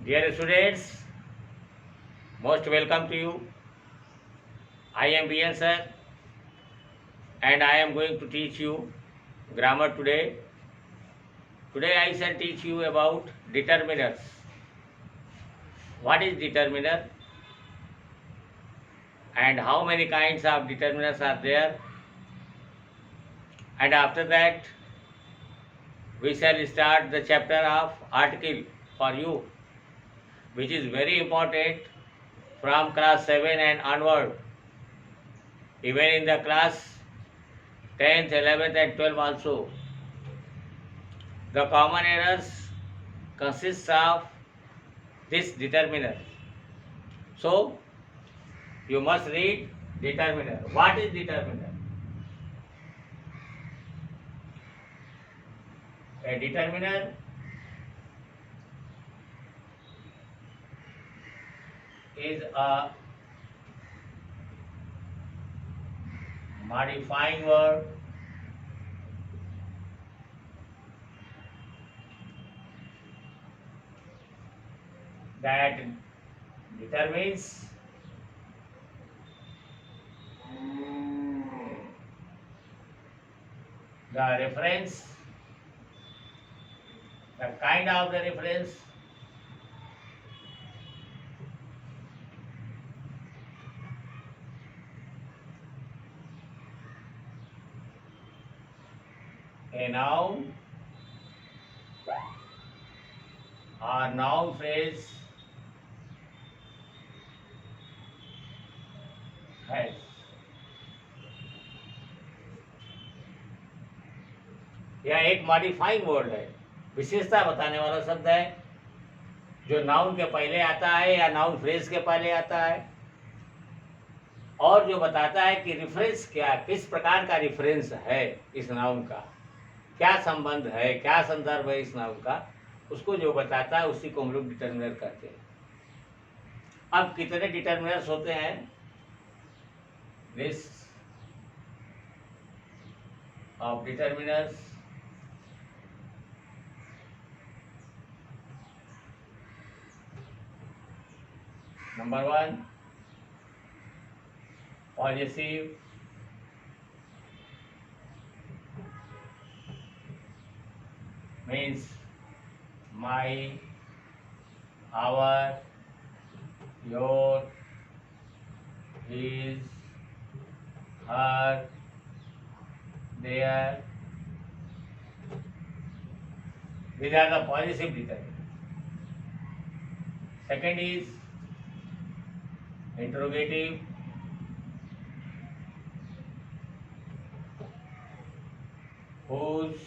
Dear students, most welcome to you. I am BN sir and I am going to teach you grammar today. Today I shall teach you about determiners. What is determiner and how many kinds of determiners are there? And after that we shall start the chapter of article for you, which is very important from class 7 and onward. Even in the class 10th, 11th and 12th also. The common errors consists of this determiner. So you must read determiner. What is determiner? A determiner is a modifying word that determines the reference, the kind of the reference, a noun or noun phrase has. यह एक modifying word है, विशेषता बताने वाला शब्द है जो noun के पहले आता है या नाउन फ्रेज के पहले आता है और जो बताता है कि रिफरेंस क्या, किस प्रकार का रिफरेंस है इस नाउन का, क्या संबंध है, क्या संदर्भ है इस नाउन का, उसको जो बताता है उसी को हम लोग डिटर्मिनर कहते हैं। अब कितने डिटर्मिनर्स होते हैं? List of determiners number 1 positive, means my, our, your, his, her, their. These are the possessive determinants. Second is interrogative, whose,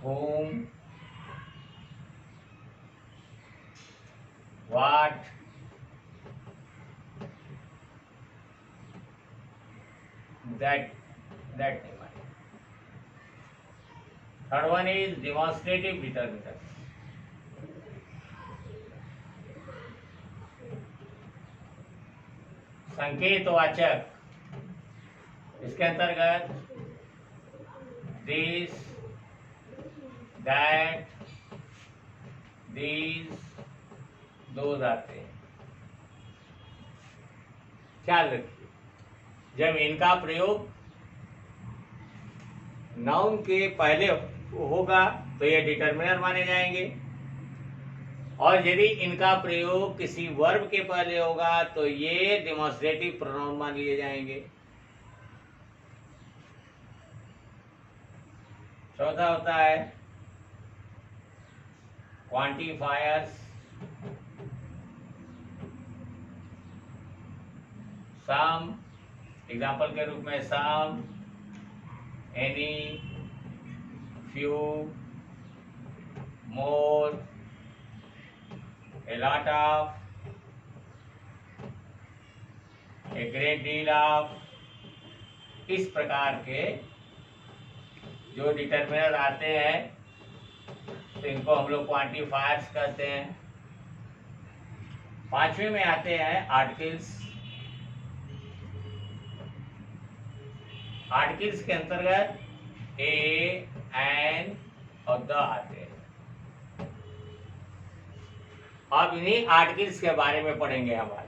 whom, what, that name. Third one is demonstrative determinants. संकेतवाचक, इसके अंतर्गत this, that, these, those आते हैं। ख्याल रखिए, जब इनका प्रयोग noun के पहले होगा तो ये डिटर्मिनर माने जाएंगे और यदि इनका प्रयोग किसी वर्ब के पहले होगा तो ये डेमोन्स्ट्रेटिव प्रोनाउन मान लिए जाएंगे। चौथा होता है क्वांटिफायर्स, सम, एग्जाम्पल के रूप में some, any, few, more, a lot of, a great deal of। इस प्रकार के जो डिटर्मिनर आते हैं तो इनको हम लोग क्वांटिफायर्स कहते हैं। पांचवें में आते हैं आर्टिकल्स। आर्टिकल्स के अंतर्गत ए, एन और द आते हैं। अब इन्हीं आर्टिकल्स के बारे में पढ़ेंगे हम आज।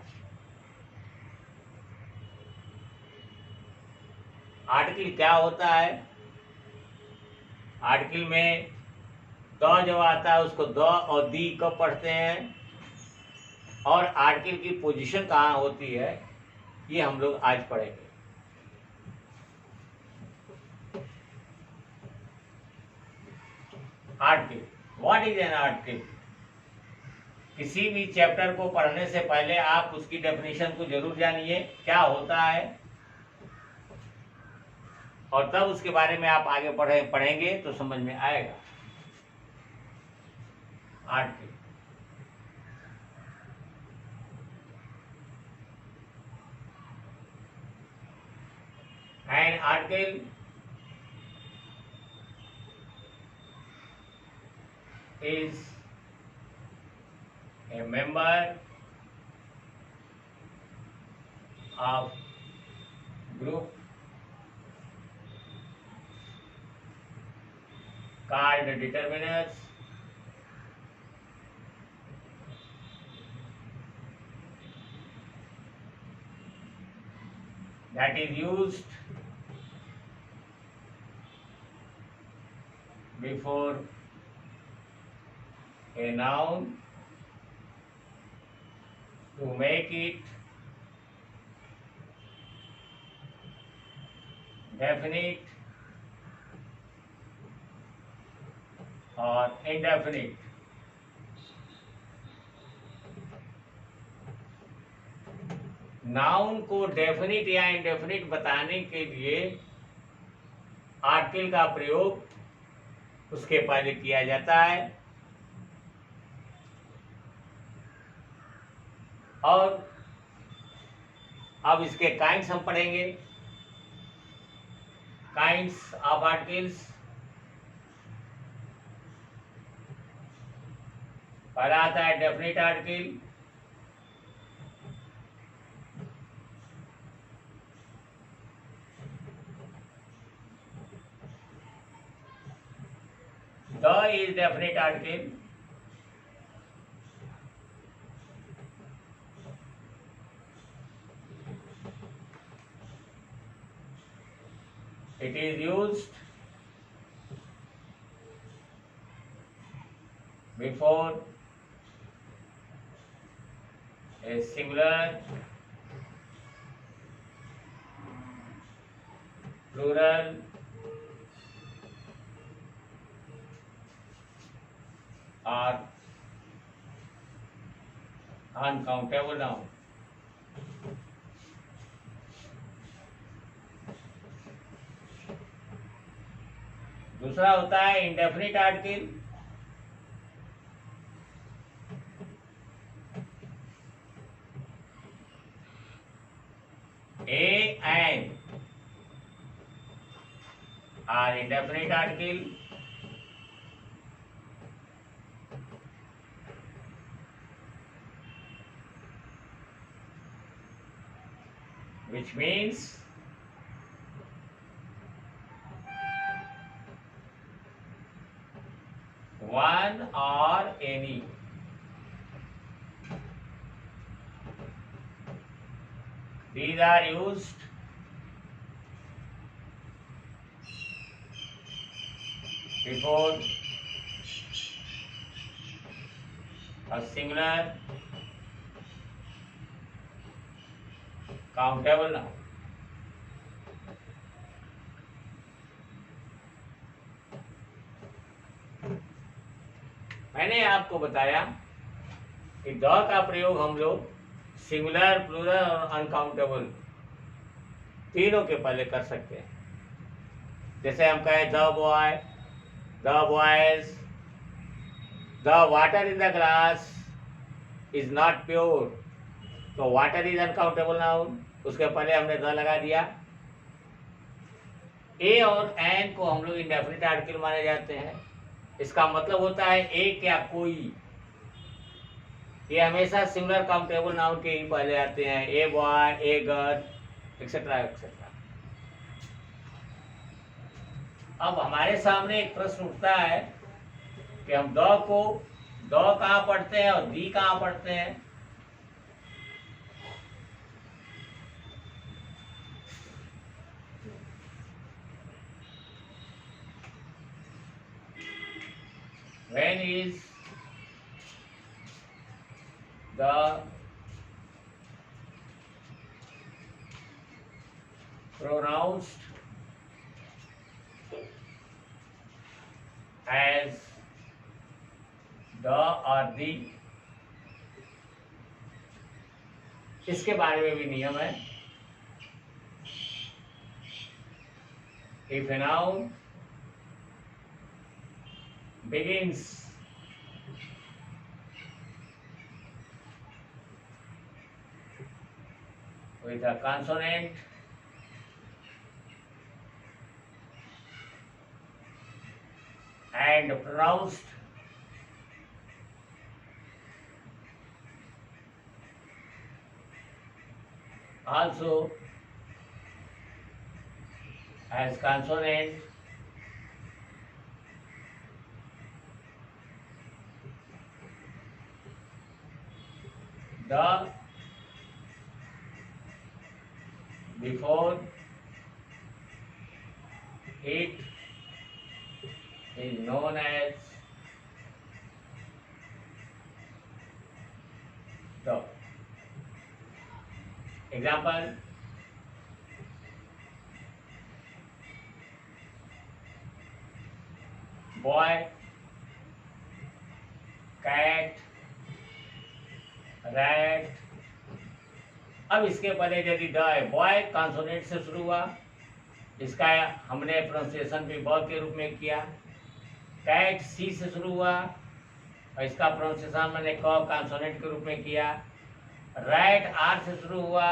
आर्टिकल क्या होता है? आर्टिकल में द जो आता है उसको द और दी कब पढ़ते हैं, और आर्टिकल की पोजीशन कहाँ होती है, ये हम लोग आज पढ़ेंगे। Article, what is an article? किसी भी चैप्टर को पढ़ने से पहले आप उसकी डेफिनेशन को जरूर जानिए, क्या होता है, और तब उसके बारे में आप आगे पढ़ेंगे तो समझ में आएगा। Article, an article is a member of group called determiners that is used before a noun to make it definite or indefinite। Noun को डेफिनिट या इंडेफिनिट बताने के लिए आर्टिकल का प्रयोग उसके पहले किया जाता है। और अब इसके काइंड्स हम पढ़ेंगे। काइंड्स ऑफ आर्टिकल्स, पहला आता है definite article. The is definite article. It is used before a singular, plural, or uncountable noun। दूसरा होता है indefinite article. A and are indefinite article, which means one or any। These are used before a singular, countable noun। मैंने आपको बताया कि the का प्रयोग हम लोग सिंगुलर, प्लूरल और अनकाउंटेबल तीनों के पहले कर सकते हैं। जैसे हम कहें the boy, the boys, the water in the glass is not pure, तो वाटर इज अनकाउंटेबल नाउन, उसके पहले हमने द लगा दिया। ए और एन को हम लोग इंडेफिनिट आर्टिकल माने जाते हैं। इसका मतलब होता है एक या कोई, ये हमेशा सिंगुलर काउंटेबल नाउन के ही पहले आते हैं। A boy, a girl, etcetera etcetera. अब हमारे सामने एक प्रश्न उठता है कि हम द को द कहाँ पढ़ते हैं और दी कहाँ पढ़ते हैं? When is the pronounced as the or the? इसके बारे में भी नियम है। If a noun begins with a consonant and pronounced also as consonant, the before it is known as the. Example: boy, cat, rat। अब इसके पहले यदि द है, बॉय कॉन्सोनेंट से शुरू हुआ, इसका हमने प्रोनाउंसिएशन भी ब के रूप में किया। कैट सी से शुरू हुआ और इसका प्रोनाउंसिएशन मैंने क कॉन्सोनेंट के रूप में किया। रैट आर से शुरू हुआ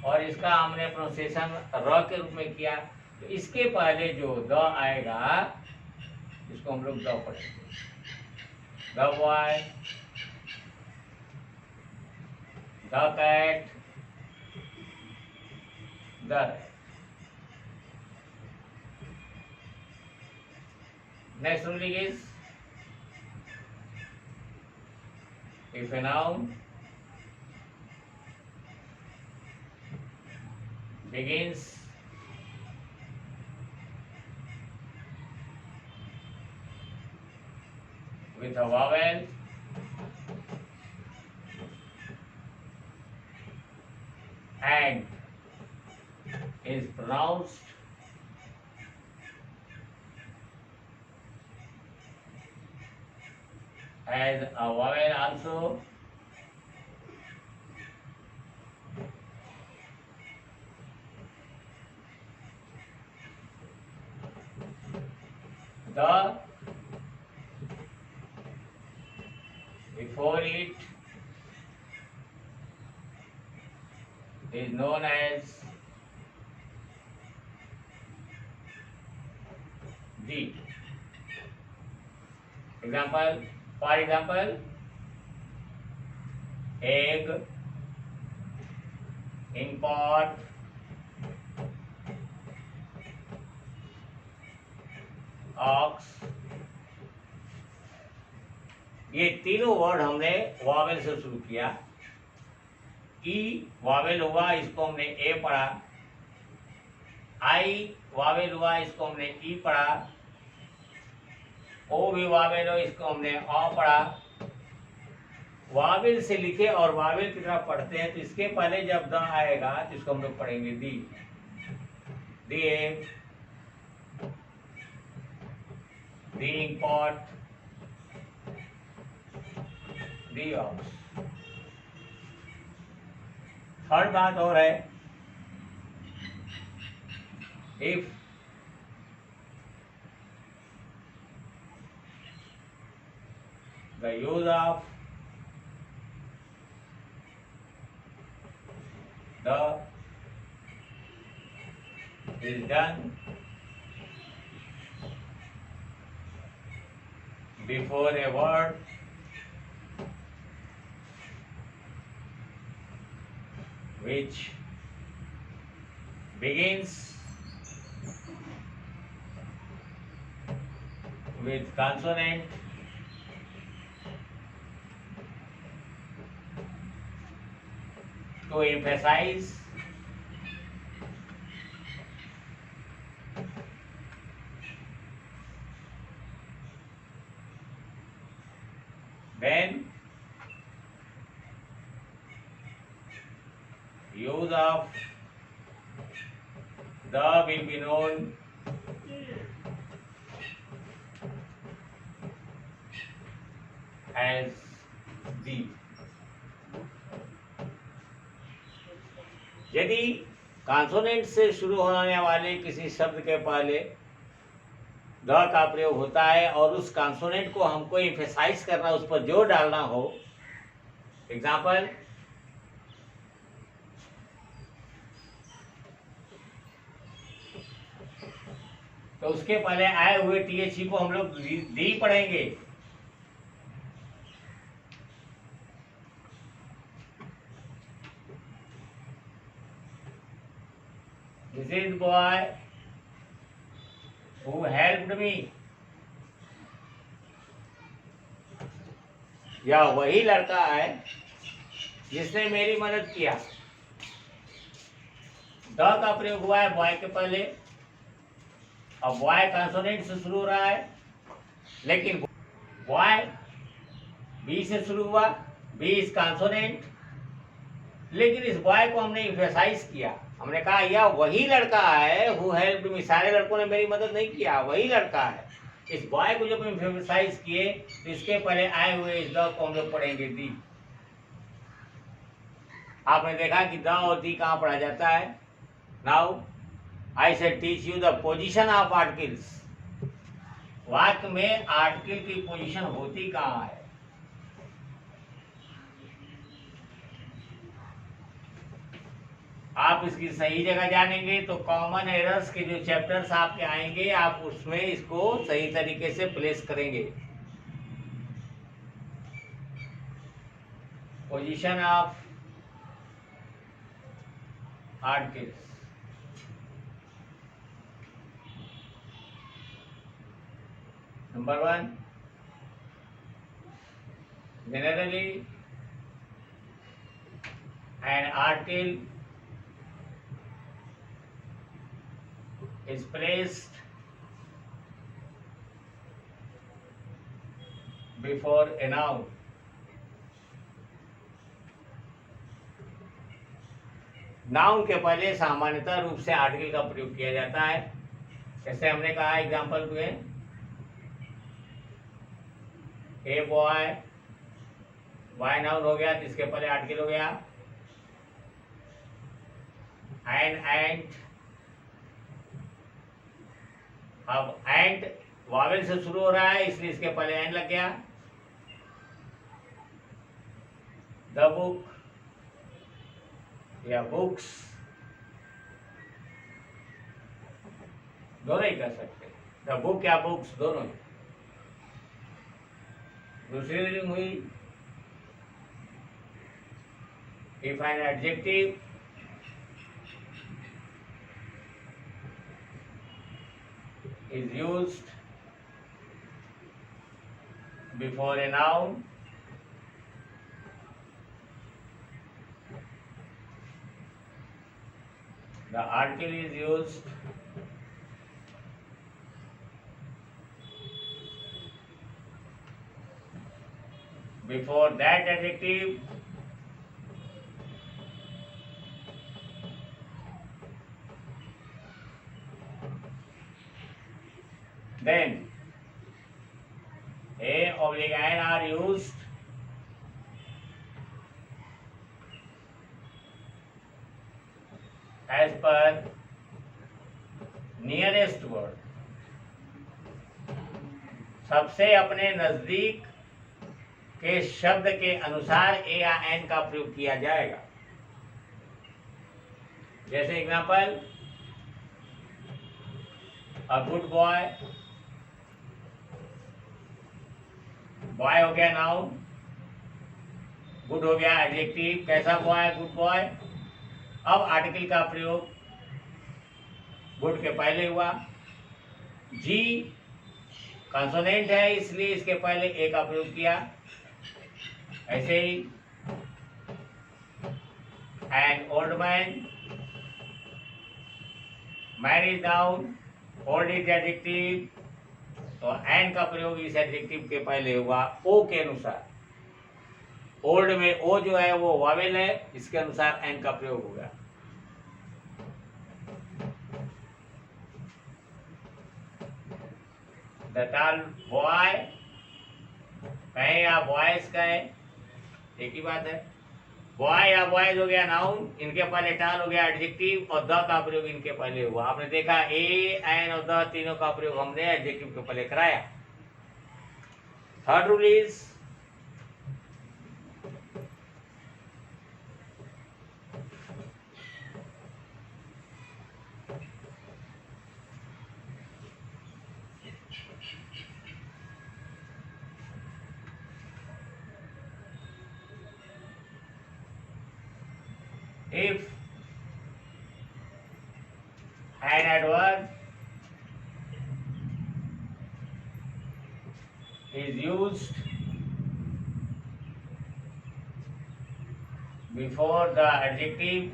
और इसका हमने प्रोनाउंसिएशन र के रूप में किया। तो इसके पहले जो द आएगा इसको हम लोग द पढ़ेंगे। The boy, the cat, the rat. Next ruling is, if a noun begins with a vowel and is pronounced as a vowel also, the before it is known as the. Example: for example, egg, in pot, ox। ये तीनों word हमने Wavell से शुरू किया। ई Wavell हुआ, इसको हमने ए पढ़ा। आई वावेल हुआ, इसको हमने ई पढ़ा। ओ भी वावेल हो, इसको हमने अ पढ़ा। वावेल से लिखे और वावेल की तरफ पढ़ते हैं तो इसके पहले जब द आएगा तो इसको हम लोग पढ़ेंगे the. The egg, the import, the ox. Third बात और है, if the use of the is done before a word which begins with consonant to emphasize then use of the will be known as the। यदि consonant से शुरू होने वाले किसी शब्द के पहले द का प्रयोग होता है और उस कॉन्सोनेंट को हमको एम्फेसाइज करना, उस पर जोर डालना हो, एग्जाम्पल तो उसके पहले आए हुए टीएचई को हम लोग दी पढ़ेंगे। This is boy who helped me, या वही लड़का है जिसने मेरी मदद किया। द का प्रयोग हुआ है बॉय के पहले, अब बॉय कॉन्सोनेंट से शुरू हो रहा है, लेकिन बॉय बी से शुरू हुआ, बी इज कॉन्सोनेंट, लेकिन इस बॉय को हमने एम्फसाइज किया, हमने कहा यह वही लड़का है हु हेल्प्ड मी। सारे लड़कों ने मेरी मदद नहीं किया, वही लड़का है। इस बॉय को जब हम एम्फसाइज किए तो इसके पहले आए हुए इस द को हम लोग पढ़ेंगे दी। आपने देखा कि द और दी कहाँ पढ़ा जाता है। Now I shall teach you the position of articles. वाक्य में आर्टिकल की पोजीशन होती कहाँ है। आप इसकी सही जगह जानेंगे तो कॉमन एरर्स के जो चैप्टर्स आपके आएंगे आप उसमें इसको सही तरीके से प्लेस करेंगे। Position of articles, number 1, generally an article is placed before a noun। Noun के पहले सामान्यतः रूप से आर्टिकल का प्रयोग किया जाता है। जैसे हमने कहा एग्जाम्पल में, ए बॉय, बॉय नाउन हो गया, जिसके पहले आर्टिकल हो गया। एन एंट, अब एंट वावेल से शुरू हो रहा है इसलिए इसके पहले एन लग गया। द बुक या बुक्स, दोनों ही कर सकते, द बुक या बुक्स दोनों ही। दूसरी रीडिंग हुई, if an adjective is used before a noun, the article is used before that adjective, then a oblique n are used as per nearest word, सबसे अपने नजदीक के शब्द के अनुसार ए या एन का प्रयोग किया जाएगा। जैसे example, a good boy, boy हो गया नाउन, गुड हो गया एडजेक्टिव। कैसा बॉय, गुड बॉय। अब आर्टिकल का प्रयोग गुड के पहले हुआ। जी कॉन्सोनेंट है इसलिए इसके पहले ए का प्रयोग किया। ऐसे ही An old man. Man is noun. Old is adjective. तो एन का प्रयोग इस एडजेक्टिव के पहले हुआ ओ के अनुसार। ओल्ड में ओ जो है वो वावेल है, इसके अनुसार एन का प्रयोग हो गया। द टर्म बॉय कहें या बॉयज कहें, एक ही बात है। बॉय या बॉयज हो गया नाउन, इनके पहले टाल हो गया एडजेक्टिव, और द का प्रयोग इनके पहले हुआ। आपने देखा ए, एन और द तीनों का प्रयोग हमने एडजेक्टिव के पहले कराया। Third rule is if an adverb is used before the adjective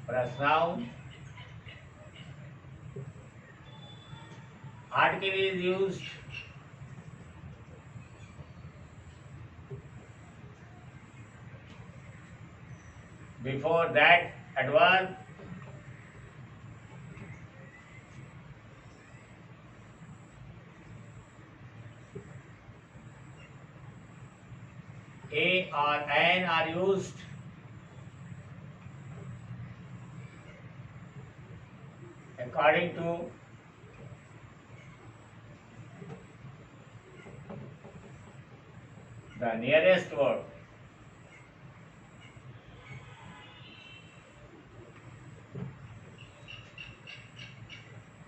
plus noun, article is used before that adverb, a or an are used according to the nearest word.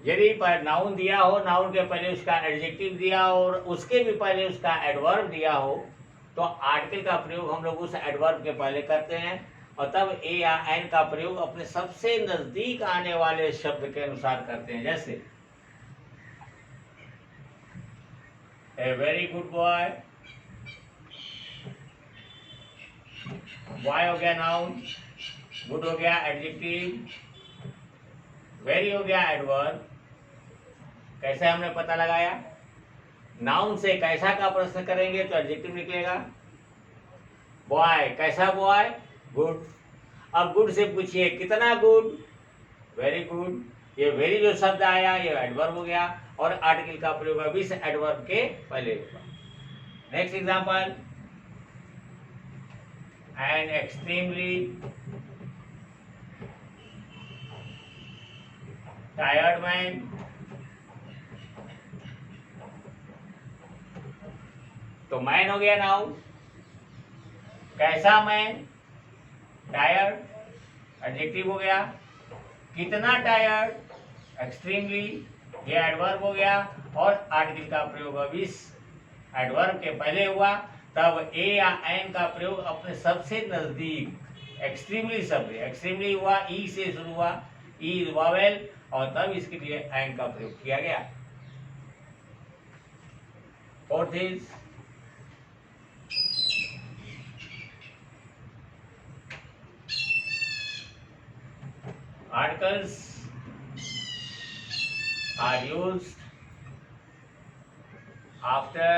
यदि पर noun दिया हो, noun के पहले उसका adjective दिया हो और उसके भी पहले उसका एडवर्ब दिया हो, तो आर्टिकल का प्रयोग हम लोग उस एडवर्ब के पहले करते हैं, और तब ए या एन का प्रयोग अपने सबसे नजदीक आने वाले शब्द के अनुसार करते हैं। जैसे a very good boy, boy हो गया नाउन, गुड हो गया एडजेक्टिव, वेरी हो गया एडवर्ब। कैसे हमने पता लगाया? नाउन से कैसा का प्रश्न करेंगे तो एडजेक्टिव निकलेगा। बॉय कैसा बॉय? गुड। अब गुड से पूछिए कितना गुड? Very good. ये वेरी जो शब्द आया ये एडवर्ब हो गया, और आर्टिकल का प्रयोग अब इस एडवर्ब के पहले होगा। Next example, an extremely tired man, तो मैन हो गया नाउन, कैसा मैन? टायर्ड एडजेक्टिव हो गया, कितना टायर्ड? एक्सट्रीमली ये एडवर्ब हो गया, और आर्टिकल का प्रयोग अब इस एडवर्ब के पहले हुआ। तब ए या एन का प्रयोग अपने सबसे नजदीक एक्सट्रीमली शब्द, एक्सट्रीमली हुआ ई से शुरू हुआ, ई वावेल, और तब इसके लिए एन का प्रयोग किया गया। Fourth is articles are used after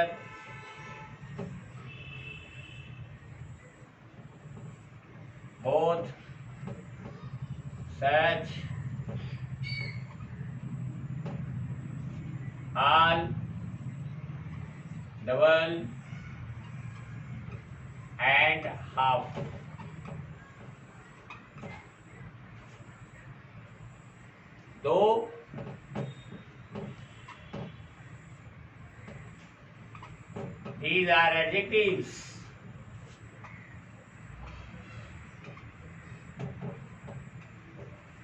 both such, all, double and half. दो, these are adjectives.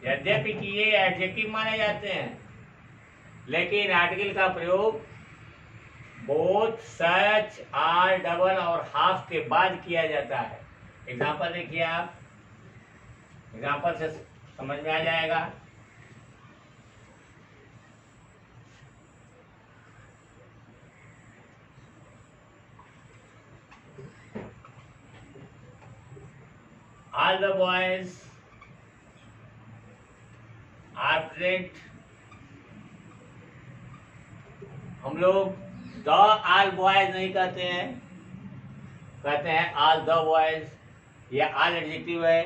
यद्यपि कि ये एडजेक्टिव माने जाते हैं, लेकिन आर्टिकल का प्रयोग बोथ, सच, आर, डबल और हाफ के बाद किया जाता है। एग्जाम्पल देखिए आप, एग्जाम्पल से समझ में आ जाएगा। all the boys are present. हम लोग द ऑल बॉयज नहीं कहते हैं, कहते हैं ऑल द बॉयज, या ऑल एडजेक्टिव है,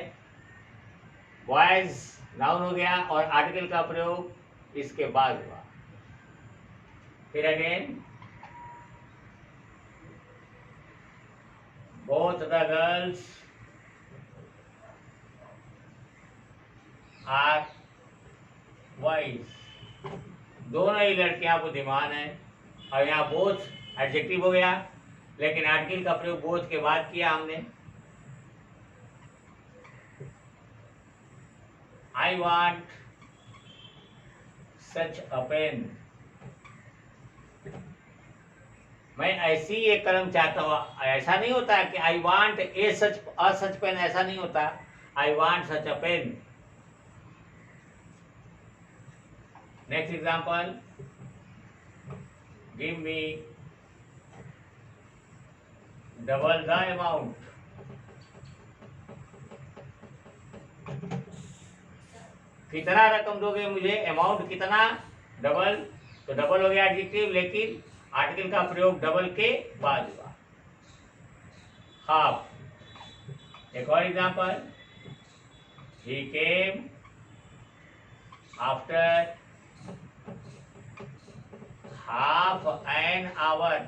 बॉयज नाउन हो गया और आर्टिकल का प्रयोग इसके बाद हुआ। फिर again, both the girls are boys, दोनों ही लड़कियां बुद्धिमान है। और यहाँ बोथ एडजेक्टिव हो गया, लेकिन आर्टिकल का प्रयोग बोथ के बाद किया हमने। आई वॉन्ट सच अ पेन, मैं ऐसी एक कलम चाहता हूँ। ऐसा नहीं होता कि I want A such pen, ऐसा नहीं होता। I want such a pen. Next example, give me double the amount. कितना रकम दोगे मुझे, अमाउंट कितना, डबल, तो डबल हो गया एडजेक्टिव, लेकिन आर्टिकल का प्रयोग डबल के बाद हुआ। हाफ। एक और example, he came after half an hour,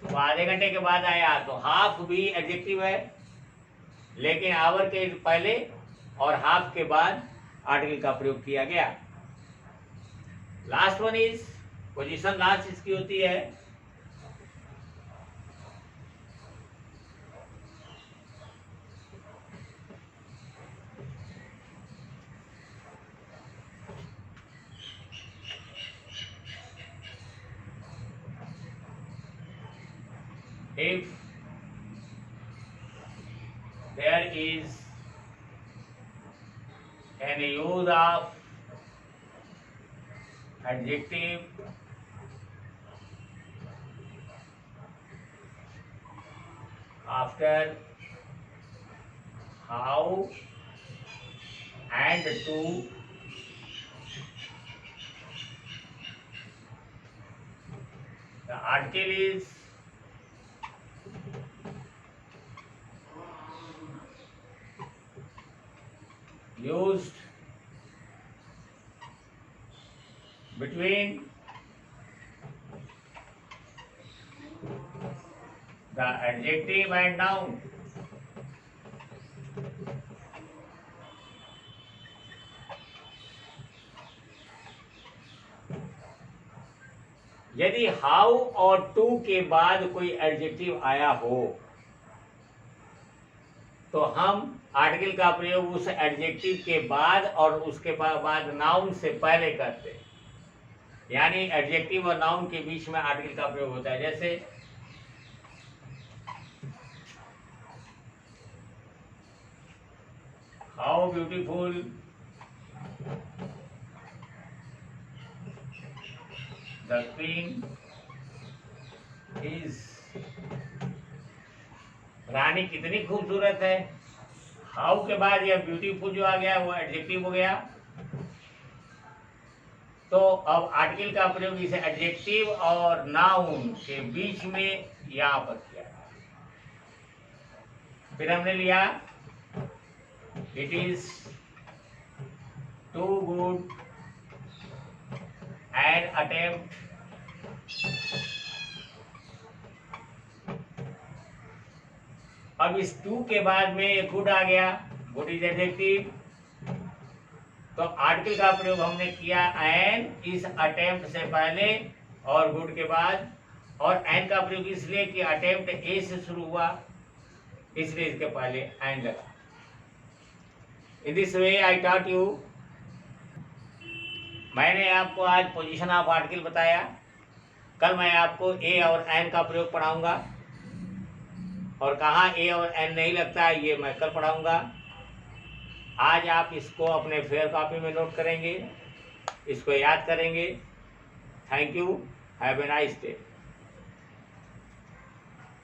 तो आधे घंटे के बाद आया। तो हाफ भी एडजेक्टिव है, लेकिन आवर के पहले और हाफ के बाद आर्टिकल का प्रयोग किया गया। Last one is, position last इसकी होती है if there is any use of adjective after how and to, the article is used between the adjective and noun. यदि हाउ और टू के बाद कोई एडजेक्टिव आया हो तो हम आर्टिकल का प्रयोग उस एडजेक्टिव के बाद और उसके बाद नाउन से पहले करते हैं। यानी एडजेक्टिव और नाउन के बीच में आर्टिकल का प्रयोग होता है। जैसे how beautiful the queen is, रानी कितनी खूबसूरत है। हाउ के बाद यह ब्यूटीफुल जो आ गया वो एडजेक्टिव हो गया। तो अब आर्टिकल का प्रयोग इसे एडजेक्टिव और नाउन के बीच में यहां पर किया। फिर हमने लिया it is too good an attempt, अब इस टू के बाद में गुड आ गया, गुड इज एडजेक्टिव। तो आर्टिकल का प्रयोग हमने किया एन इस अटेम्प्ट से पहले और गुड के बाद, और एन का प्रयोग इसलिए कि अटेम्प्ट ए से शुरू हुआ, इसलिए इसके पहले एन लगा। In this way I taught you, मैंने आपको आज पोजीशन ऑफ आर्टिकल बताया। कल मैं आपको ए और एन का प्रयोग पढ़ाऊंगा, और कहाँ ए और एन नहीं लगता है ये मैं कल पढ़ाऊंगा। आज आप इसको अपने फेयर कॉपी में नोट करेंगे, इसको याद करेंगे। Thank you, have a nice day.